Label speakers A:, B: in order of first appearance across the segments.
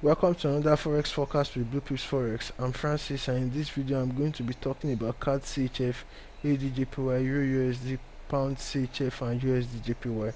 A: Welcome to another Forex forecast with Bluepips Forex. I'm Francis, and in this video I'm going to be talking about CadChf, AudJpy, EurUsd, GbpChf and UsdJpy.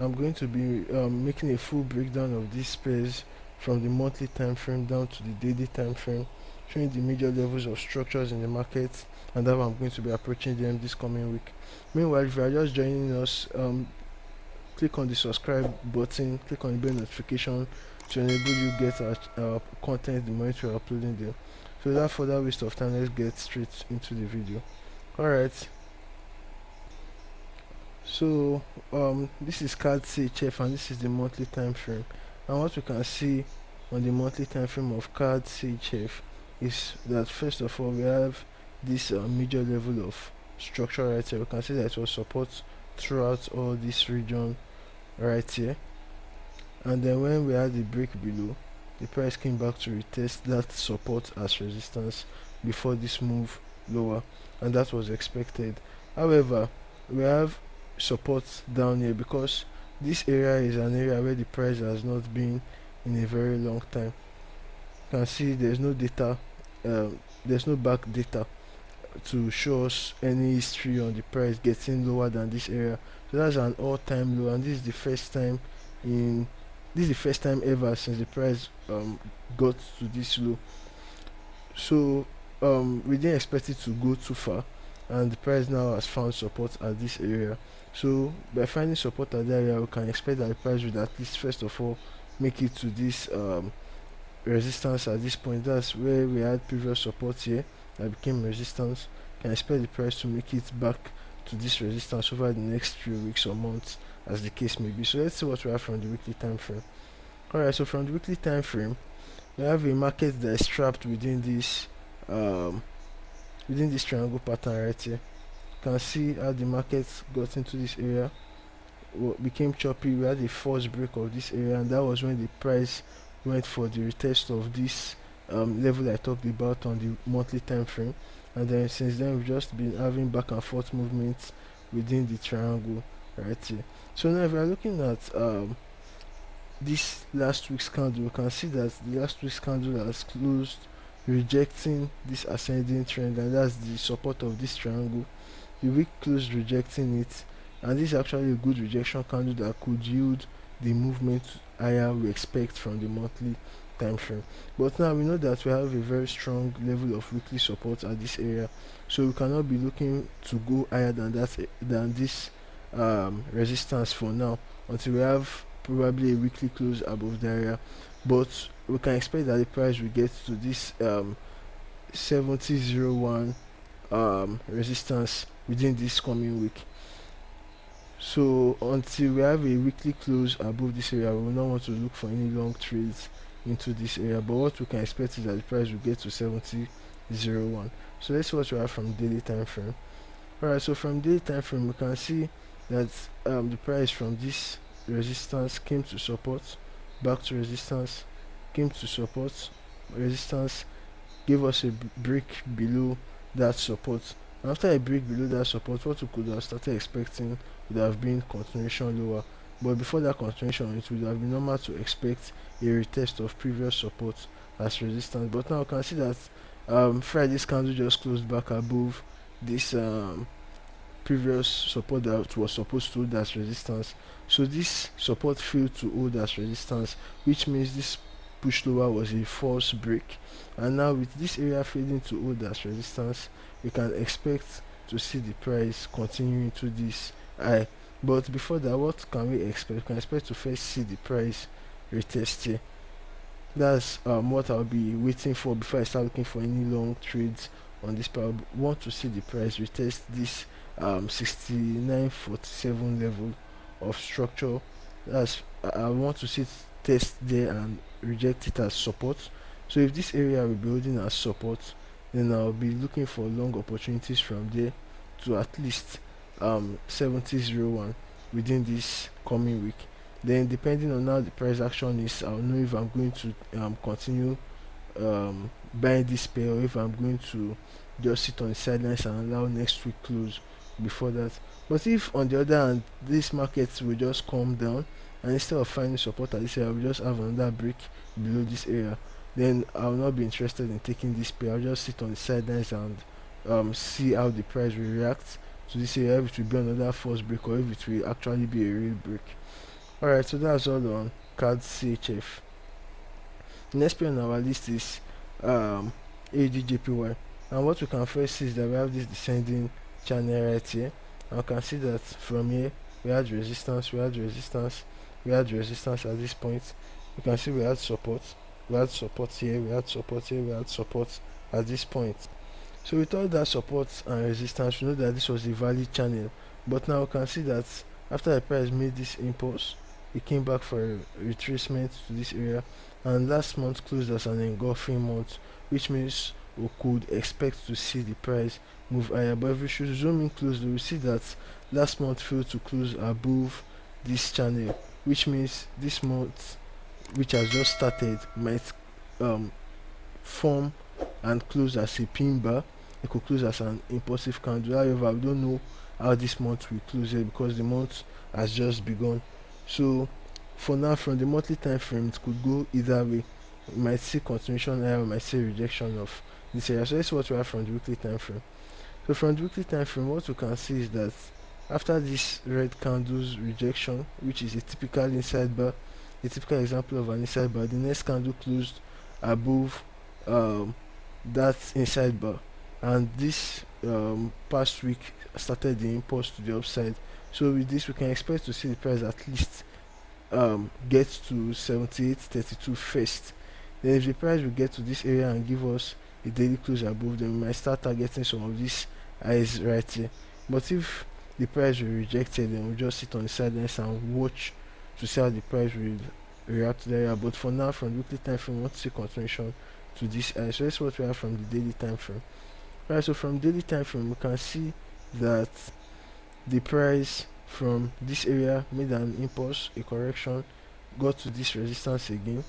A: I'm going to be making a full breakdown of these pairs from the monthly time frame down to the daily time frame, showing the major levels of structures in the market and how I'm going to be approaching them this coming week. Meanwhile, if you are just joining us, click on the subscribe button, click on the bell notification to enable you get our content the moment we are uploading them. So without further waste of time, let's get straight into the video. Alright, so this is CadChf and this is the monthly time frame, and what we can see on the monthly time frame of CadChf is that first of all we have this major level of structure right here. We can see that it was support throughout all this region right here, and then when we had the break below, the price came back to retest that support as resistance before this move lower, and that was expected. However, we have support down here because this area is an area where the price has not been in a very long time. You can see there's no data, there's no back data to show us any history on the price getting lower than this area. So that's an all-time low, and this is the first time ever since the price got to this low. So we didn't expect it to go too far, and the price now has found support at this area. So by finding support at that area, we can expect that the price would at least first of all make it to this resistance at this point. That's where we had previous support here that became resistance. Can expect the price to make it back to this resistance over the next few weeks or months, as the case may be. So let's see what we have from the weekly time frame. Alright, so from the weekly time frame, we have a market that is trapped within this triangle pattern right here. You can see how the market got into this area, became choppy. We had a false break of this area, and that was when the price went for the retest of this level I talked about on the monthly time frame, and then since then we've just been having back and forth movements within the triangle right here. So now if we are looking at this last week's candle, we can see that the last week's candle has closed rejecting this ascending trend, and that's the support of this triangle. The week closed rejecting it, and this is actually a good rejection candle that could yield the movement higher we expect from the monthly time frame. But now we know that we have a very strong level of weekly support at this area, so we cannot be looking to go higher than this resistance for now, until we have probably a weekly close above the area. But we can expect that the price will get to this 70.01 resistance within this coming week. So until we have a weekly close above this area, we will not want to look for any long trades into this area, but what we can expect is that the price will get to 70.01. So let's see what we have from daily time frame. Alright, so from daily time frame we can see that the price from this resistance came to support, back to resistance, came to support, resistance, gave us a break below that support. And after a break below that support, what we could have started expecting would have been continuation lower, but before that continuation it would have been normal to expect a retest of previous support as resistance. But now we can see that Friday's candle just closed back above this previous support that was supposed to hold as resistance. So this support failed to hold as resistance, which means this push lower was a false break, and now with this area failing to hold as resistance, we can expect to see the price continuing to this high. But before that, what can we expect? We can expect to first see the price retest here. That's what I'll be waiting for before I start looking for any long trades on this pair. I want to see the price retest this 69.47 level of structure. I want to see it test there and reject it as support. So if this area will be holding as support, then I'll be looking for long opportunities from there to at least 70.01 within this coming week. Then depending on how the price action is, I'll know if I'm going to continue buying this pair, or if I'm going to just sit on the sidelines and allow next week close before that. But if on the other hand this market will just calm down and instead of finding support at this area, we just have another break below this area, then I will not be interested in taking this pair. I'll just sit on the sidelines and see how the price will react to this area, if it will be another false break or if it will actually be a real break. Alright, so that's all on CadChf. The next pair on our list is UsdJpy, and what we can first see is that we have this descending channel right here, and we can see that from here we had resistance, we had resistance, we had resistance at this point. You can see we had support, we had support here, we had support here, we had support at this point. So with all that support and resistance, we know that this was a valid channel, but now we can see that after the price made this impulse, it came back for a retracement to this area, and last month closed as an engulfing month, which means we could expect to see the price move higher. But if we should zoom in closely, we see that last month failed to close above this channel, which means this month, which has just started, might form and close as a pin bar. It could close as an impulsive candle. However, we don't know how this month will close it because the month has just begun. So for now, from the monthly time frame, it could go either way. We might see continuation higher, we might see rejection of this area. So that's what we have from the weekly time frame. So from the weekly time frame, what we can see is that after this red candle's rejection, which is a typical inside bar, a typical example of an inside bar, the next candle closed above that inside bar, and this past week started the impulse to the upside. So with this, we can expect to see the price at least get to 78.32 first. Then if the price will get to this area and give us a daily close above, then we might start targeting some of these highs right here. But if the price will reject it, then we'll just sit on the sidelines and watch to see how the price will react to the area. But for now, from the weekly time frame, we want to see continuation to this high. So that's what we have from the daily time frame. Right, so from daily time frame, we can see that the price from this area made an impulse, a correction, got to this resistance again,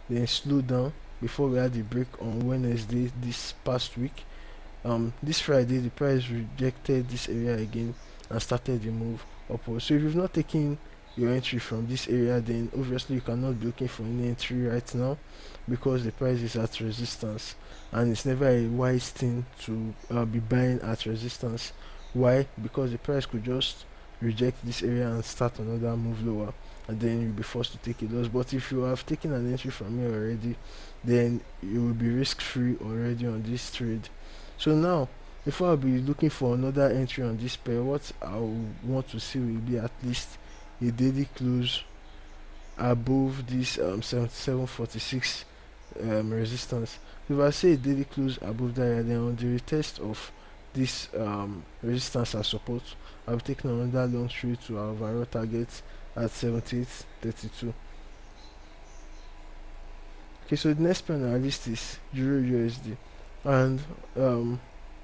A: then slowed down before we had the break on Wednesday this past week. This Friday the price rejected this area again and started the move upwards. So if you've not taken your entry from this area, then obviously you cannot be looking for any entry right now because the price is at resistance, and it's never a wise thing to be buying at resistance. Why? Because the price could just reject this area and start another move lower, and then you'll be forced to take a loss. But if you have taken an entry from here already, then you will be risk free already on this trade. So now, before I'll be looking for another entry on this pair, what I want to see will be at least a daily close above this 77.46 resistance. If I say a daily close above that area, then on the retest of this resistance as support, I'll be taking another long trade to our overall target at 78.32. Okay, so the next pair on our list is EurUsd, and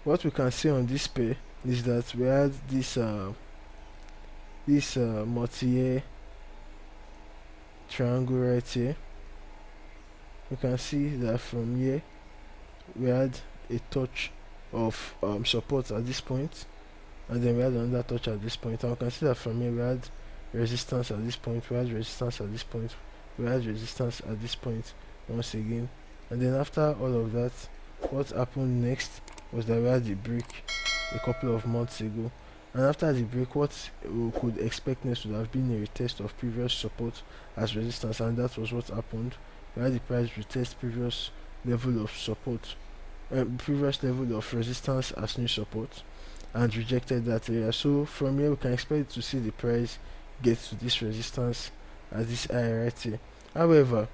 A: what we can see on this pair is that we had this multi-year triangle right here. You can see that from here we had a touch of support at this point, and then we had another touch at this point, and we can see that from here we had resistance at this point, we had resistance at this point, we had resistance at this point once again. And then after all of that, what happened next was that we had the break a couple of months ago, and after the break, what we could expect next would have been a retest of previous support as resistance, and that was what happened. We had the price retest previous level of support, previous level of resistance as new support, and rejected that area. So from here we can expect to see the price get to this resistance at this high right here. However,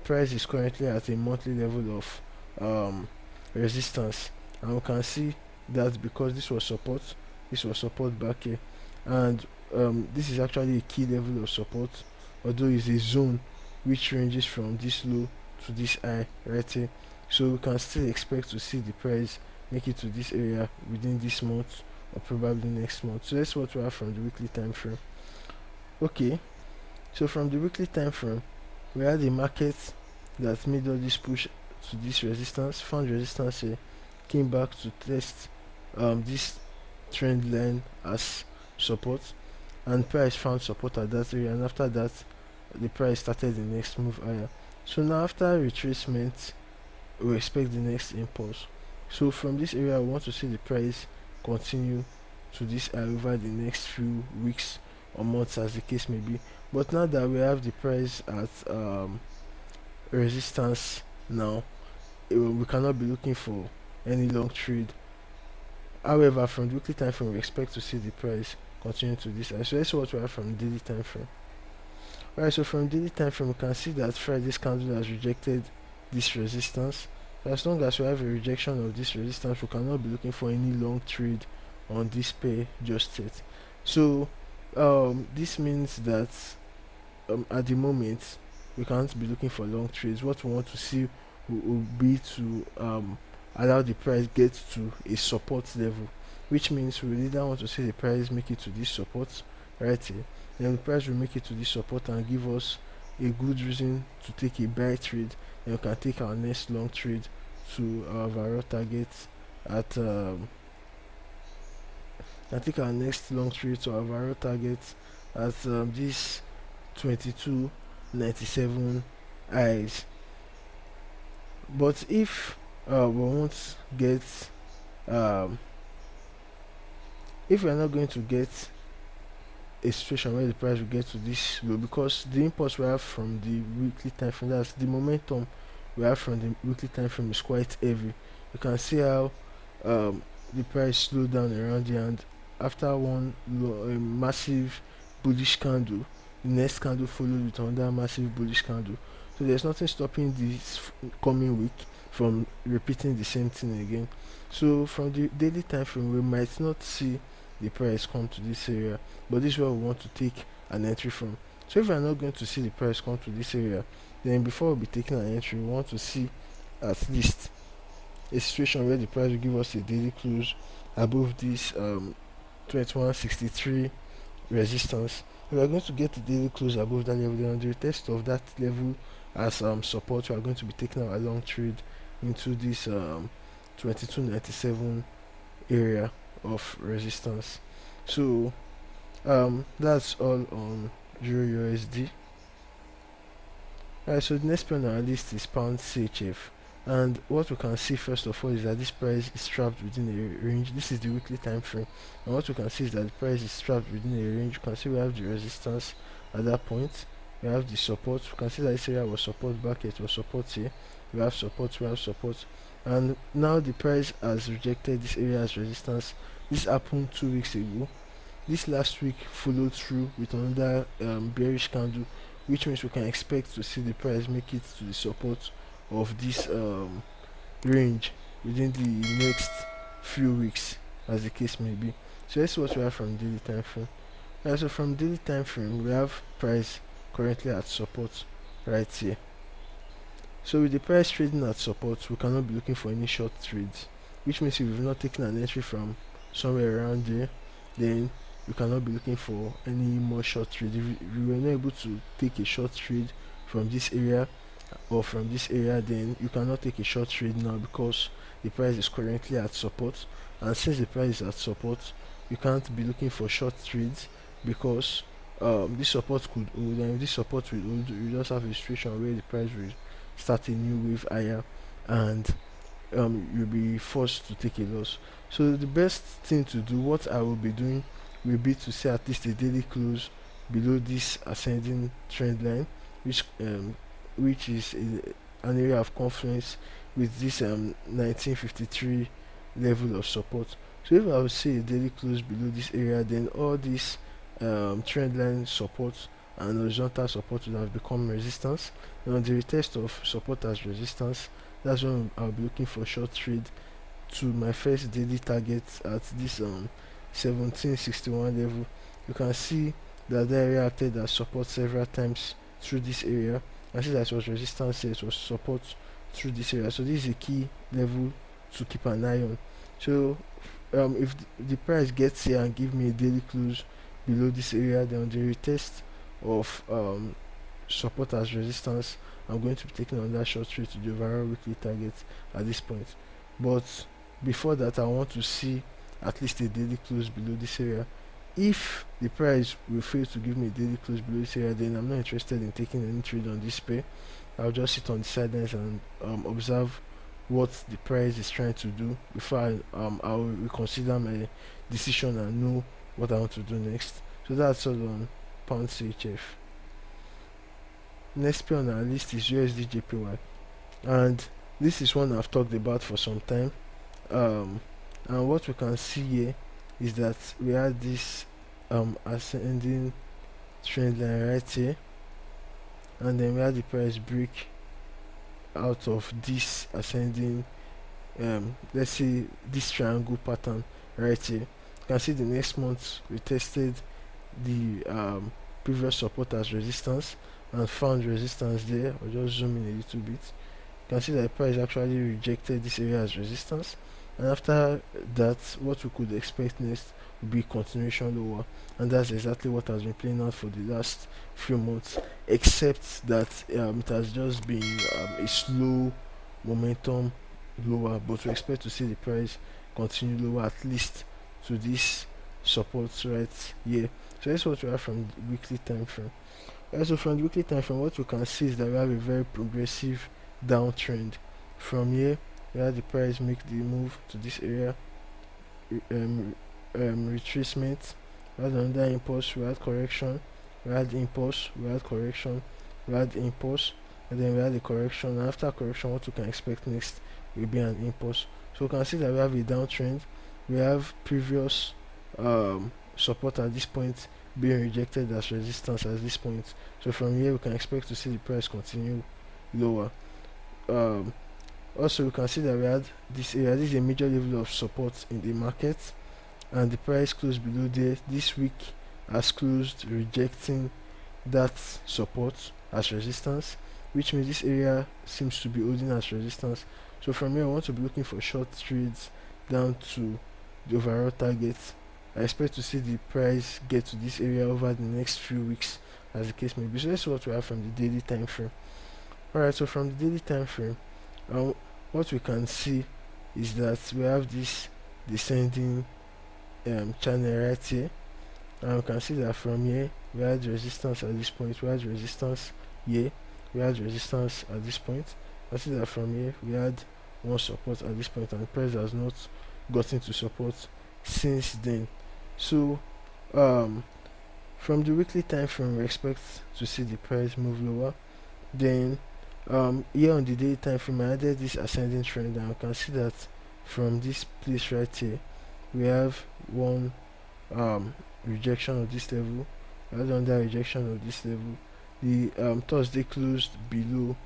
A: price is currently at a monthly level of resistance, and we can see that because this was support back here, and this is actually a key level of support, although it's a zone which ranges from this low to this high right here. So we can still expect to see the price make it to this area within this month or probably next month. So that's what we have from the weekly time frame. Okay, so from the weekly time frame, we had a market that made all this push to this resistance, found resistance here, came back to test this trend line as support, and price found support at that area, and after that the price started the next move higher. So now after retracement, we expect the next impulse. So from this area, we want to see the price continue to this high over the next few weeks or months, as the case may be. But now that we have the price at resistance now, we cannot be looking for any long trade. However, from the weekly time frame, we expect to see the price continue to this high. So let's see what we have from the daily time frame. Alright, so from daily time frame, we can see that Friday's candle has rejected this resistance. So as long as we have a rejection of this resistance, we cannot be looking for any long trade on this pair just yet. So this means that at the moment we can't be looking for long trades. What we want to see will be to allow the price get to a support level, which means we either want to see the price make it to this support right here, then the price will make it to this support and give us a good reason to take a buy trade. Then we can take our next long trade to our overall target at I think our next long trade to our overall target at this 22.97 highs. But if we won't get if we are not going to get a situation where the price will get to this low, because the impulse we have from the weekly time frame, that's the momentum we have from the weekly time frame, is quite heavy. You can see how the price slowed down around here, and after one massive bullish candle, the next candle followed with another massive bullish candle. So there's nothing stopping this coming week from repeating the same thing again. So from the daily time frame, we might not see the price come to this area, but this is where we want to take an entry from. So if we are not going to see the price come to this area, then before we'll be taking an entry, we want to see at least a situation where the price will give us a daily close above this 2163 resistance. If we are going to get the daily close above that level, then on the retest of that level as support, we are going to be taking our long trade into this 2297 area of resistance. So that's all on EurUsd. Alright, so the next pair on our list is pound CHF, and what we can see first of all is that this price is trapped within a range. This is the weekly time frame, and what we can see is that the price is trapped within a range. You can see we have the resistance at that point, we have the support. We can see that this area was support, back it was support here, we have support, and now the price has rejected this area as resistance. This happened 2 weeks ago. This last week followed through with another bearish candle, which means we can expect to see the price make it to the support of this range within the next few weeks, as the case may be. So that's what we have from daily time frame. So from daily time frame, we have price currently at support right here. So with the price trading at support, we cannot be looking for any short trades, which means if we've not taken an entry from somewhere around there, then we cannot be looking for any more short trade. If we were not able to take a short trade from this area or from this area, then you cannot take a short trade now, because the price is currently at support, and since the price is at support, you can't be looking for short trades, because this support could hold, and if this support will hold, you just have a situation where the price will start a new wave higher, and you'll be forced to take a loss. So the best thing to do, what I will be doing, will be to set at least a daily close below this ascending trend line, which is an area of confluence with this 1953 level of support. So if I would say a daily close below this area, then all these trend line support and horizontal support will have become resistance, and on the retest of support as resistance, that's when I'll be looking for short trade to my first daily target at this 1761 level. You can see that the area acted as support several times through this area. I see that it was resistance here, it was support through this area. So this is a key level to keep an eye on. So if the price gets here and give me a daily close below this area, then on the retest of support as resistance, I'm going to be taking on that short trade to the overall weekly target at this point. But before that, I want to see at least a daily close below this area if the price will fail to give me a daily close below this area, then I'm not interested in taking any trade on this pair. I'll just sit on the sidelines and observe what the price is trying to do before I'll reconsider my decision and know what I want to do next. So that's all on pound CHF. Next pair on our list is USD Jpy, and this is one I've talked about for some time. And what we can see here is that we had this ascending trend line right here, and then we had the price break out of this ascending let's say this triangle pattern right here. You can see the next month we tested the previous support as resistance and found resistance there. I'll just zoom in a little bit. You can see that the price actually rejected this area as resistance, and after that what we could expect next would be continuation lower, and that's exactly what has been playing out for the last few months, except that it has just been a slow momentum lower, but we expect to see the price continue lower at least to this support right here. So that's what we have from the weekly time frame. So from the weekly time frame, what we can see is that we have a very progressive downtrend. From here we have the price make the move to this area, retracement, we had another impulse, we had correction, we had impulse, we had correction, we had impulse, and then we had the correction, and after correction what we can expect next will be an impulse. So we can see that we have a downtrend, we have previous support at this point being rejected as resistance at this point. So from here we can expect to see the price continue lower. Also we can see that we had this area, this is a major level of support in the market, and the price closed below there. This week has closed rejecting that support as resistance, which means this area seems to be holding as resistance. So from here I want to be looking for short trades down to the overall target. I expect to see the price get to this area over the next few weeks as the case may be. So that's what we have from the daily time frame. Alright, so from the daily time frame, what we can see is that we have this descending channel right here, and we can see that from here we had resistance at this point, we had resistance here, we had resistance at this point. I see that from here we had one support at this point, and the price has not gotten to support since then. So from the weekly time frame we expect to see the price move lower. Then here on the daily time frame I added this ascending trend, and we can see that from this place right here we have one rejection of this level, another rejection of this level. The Thursday closed below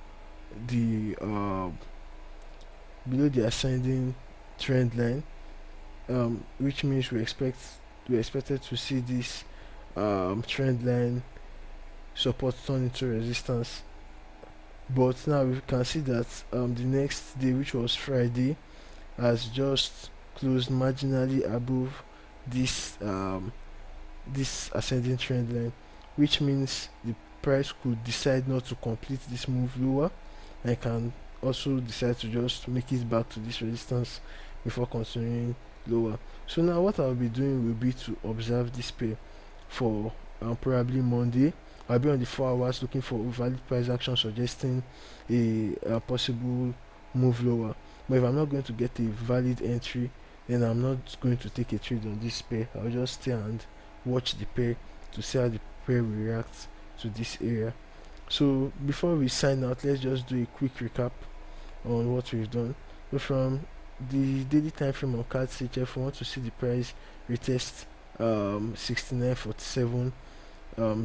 A: the ascending trend line, which means we expected to see this trend line support turn into resistance. But now we can see that the next day, which was Friday, has just closed marginally above this this ascending trend line, which means the price could decide not to complete this move lower, and can also decide to just make it back to this resistance before continuing lower. So now what I'll be doing will be to observe this pair for probably Monday. I'll be on the 4 hours looking for valid price action suggesting a possible move lower. But if I'm not going to get a valid entry, then I'm not going to take a trade on this pair. I'll just stay and watch the pair to see how the pair will react to this area. So before we sign out, let's just do a quick recap on what we've done. So from the daily time frame on CadChf, we want to see the price retest 69.47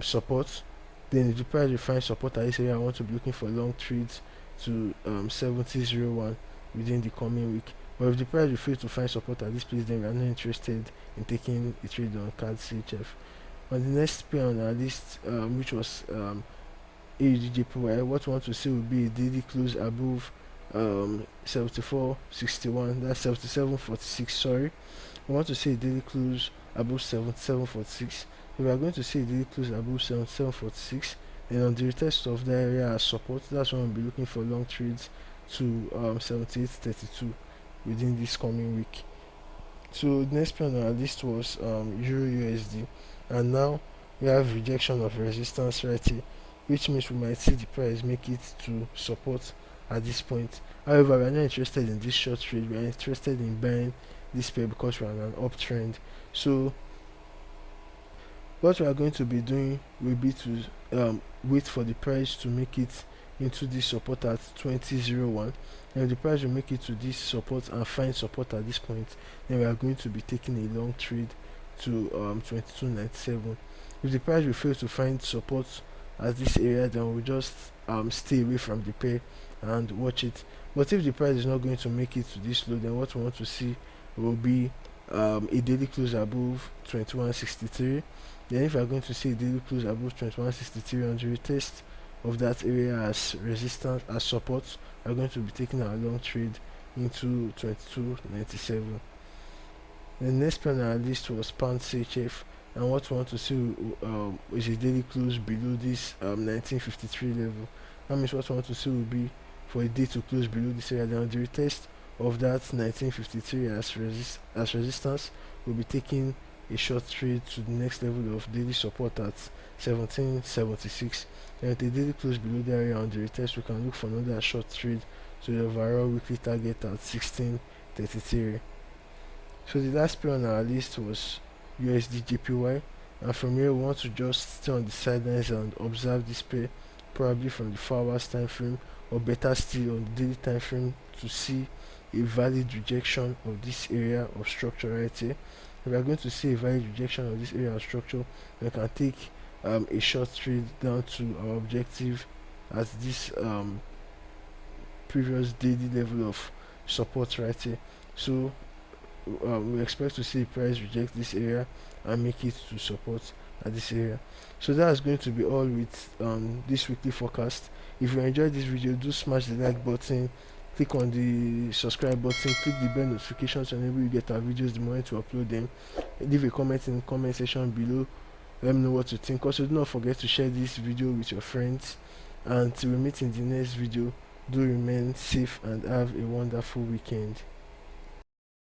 A: support. Then if the price will find support at this area, I want to be looking for long trades to 70.01 within the coming week. But if the price will fail to find support at this place, then we are not interested in taking a trade on CadChf. On the next pair on our list, which was Jpy, what we want to see will be a daily close above 74.61, that's 77.46, sorry. We want to see a daily close above 77.46. We are going to see a daily close above 77.46, and on the retest of the area as support, that's when we'll be looking for long trades to 78.32 within this coming week. So the next pair on our list was EurUsd, and now we have rejection of resistance right here, which means we might see the price make it to support at this point. However, we are not interested in this short trade. We are interested in buying this pair because we are on an uptrend. So what we are going to be doing will be to wait for the price to make it into this support at 20.01, and if the price will make it to this support and find support at this point, then we are going to be taking a long trade to 22.97. If the price will fail to find support at this area, then we'll just stay away from the pair and watch it. But if the price is not going to make it to this low, then what we want to see will be a daily close above 21.63. Then if we are going to see a daily close above 21.63 on the retest of that area as resistance, as support, we are going to be taking our long trade into 22.97. The next pair on our list was pound CHF, and what we want to see is a daily close below this 1953 level. That means what we want to see will be for a day to close below this area. Then on the retest of that 1953 as resistance, we'll be taking a short trade to the next level of daily support at 1776, and with a daily close below the area on the retest, we can look for another short trade to the overall weekly target at 1633. So the last pair on our list was USD Jpy, and from here we want to just stay on the sidelines and observe this pair, probably from the 4 hours time frame, or better still on the daily time frame, to see a valid rejection of this area of structure right here. If we are going to see a valid rejection of this area of structure, we can take a short trade down to our objective at this previous daily level of support right here. So we expect to see the price reject this area and make it to support at this area. So that's going to be all with this weekly forecast. If you enjoyed this video, do smash the like button, click on the subscribe button, click the bell notification to enable you get our videos the moment to upload them. Leave a comment in the comment section below, let me know what you think. Also, do not forget to share this video with your friends, and till we meet in the next video, do remain safe and have a wonderful weekend.